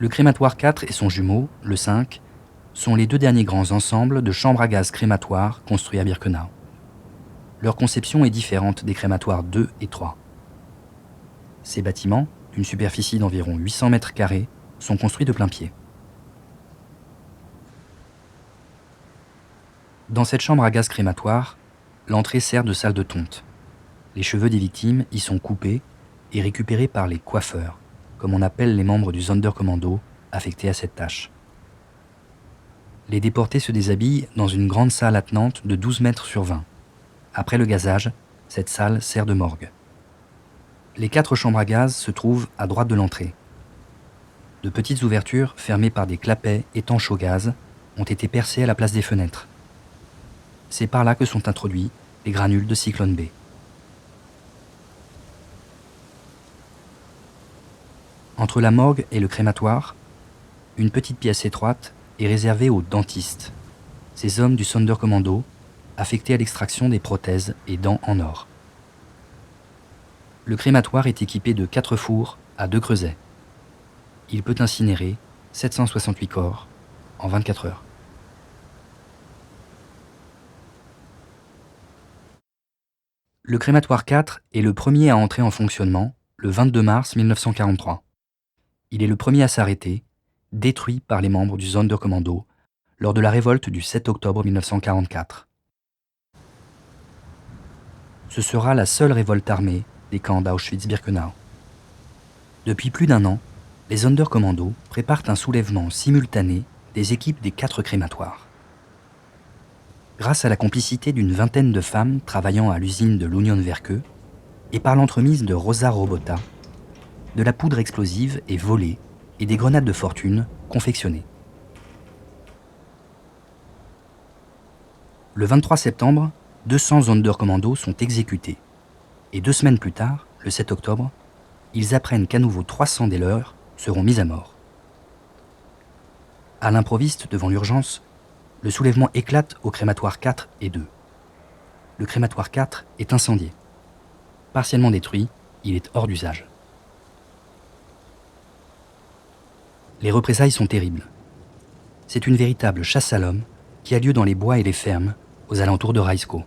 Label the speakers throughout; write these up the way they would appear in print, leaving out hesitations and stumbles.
Speaker 1: Le crématoire 4 et son jumeau, le 5, sont les deux derniers grands ensembles de chambres à gaz crématoires construits à Birkenau. Leur conception est différente des crématoires 2 et 3. Ces bâtiments, d'une superficie d'environ 800 mètres carrés, sont construits de plain-pied. Dans cette chambre à gaz crématoire, l'entrée sert de salle de tonte. Les cheveux des victimes y sont coupés et récupérés par les coiffeurs, comme on appelle les membres du Sonderkommando affectés à cette tâche. Les déportés se déshabillent dans une grande salle attenante de 12 mètres sur 20. Après le gazage, cette salle sert de morgue. Les 4 chambres à gaz se trouvent à droite de l'entrée. De petites ouvertures fermées par des clapets étanches au gaz ont été percées à la place des fenêtres. C'est par là que sont introduits les granules de cyclone B. Entre la morgue et le crématoire, une petite pièce étroite est réservée aux dentistes, ces hommes du Sonderkommando affectés à l'extraction des prothèses et dents en or. Le crématoire est équipé de 4 fours à 2 creusets. Il peut incinérer 768 corps en 24 heures. Le crématoire 4 est le premier à entrer en fonctionnement le 22 mars 1943. Il est le premier à s'arrêter, détruit par les membres du Sonderkommando lors de la révolte du 7 octobre 1944. Ce sera la seule révolte armée des camps d'Auschwitz-Birkenau. Depuis plus d'1 an, les Sonderkommando préparent un soulèvement simultané des équipes des 4 crématoires. Grâce à la complicité d'une vingtaine de femmes travaillant à l'usine de l'Union-Werke et par l'entremise de Rosa Robota, de la poudre explosive est volée et des grenades de fortune confectionnées. Le 23 septembre, 200 Sonderkommando sont exécutés et 2 semaines plus tard, le 7 octobre, ils apprennent qu'à nouveau 300 des leurs seront mis à mort. À l'improviste devant l'urgence, le soulèvement éclate au crématoire 4 et 2. Le crématoire 4 est incendié. Partiellement détruit, il est hors d'usage. Les représailles sont terribles. C'est une véritable chasse à l'homme qui a lieu dans les bois et les fermes aux alentours de Reisko.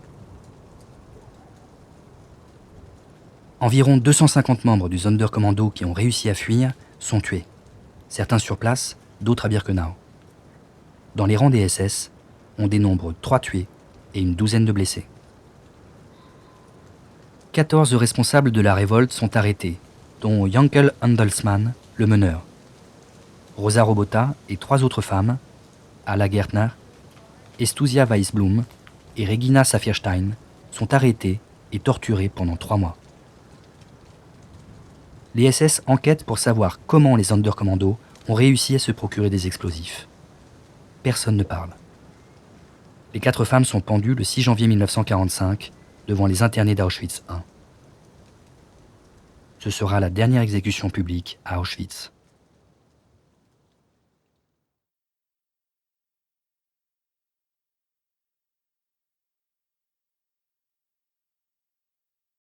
Speaker 1: Environ 250 membres du Sonderkommando qui ont réussi à fuir sont tués. Certains sur place, d'autres à Birkenau. Dans les rangs des SS, on dénombre 3 tués et une douzaine de blessés. 14 responsables de la révolte sont arrêtés, dont Jankel Handelsmann, le meneur. Rosa Robota et 3 autres femmes, Alla Gärtner, Estusia Weisblum et Regina Saffierstein, sont arrêtées et torturées pendant 3 mois. Les SS enquêtent pour savoir comment les Sonderkommando ont réussi à se procurer des explosifs. Personne ne parle. Les 4 femmes sont pendues le 6 janvier 1945 devant les internés d'Auschwitz I. Ce sera la dernière exécution publique à Auschwitz.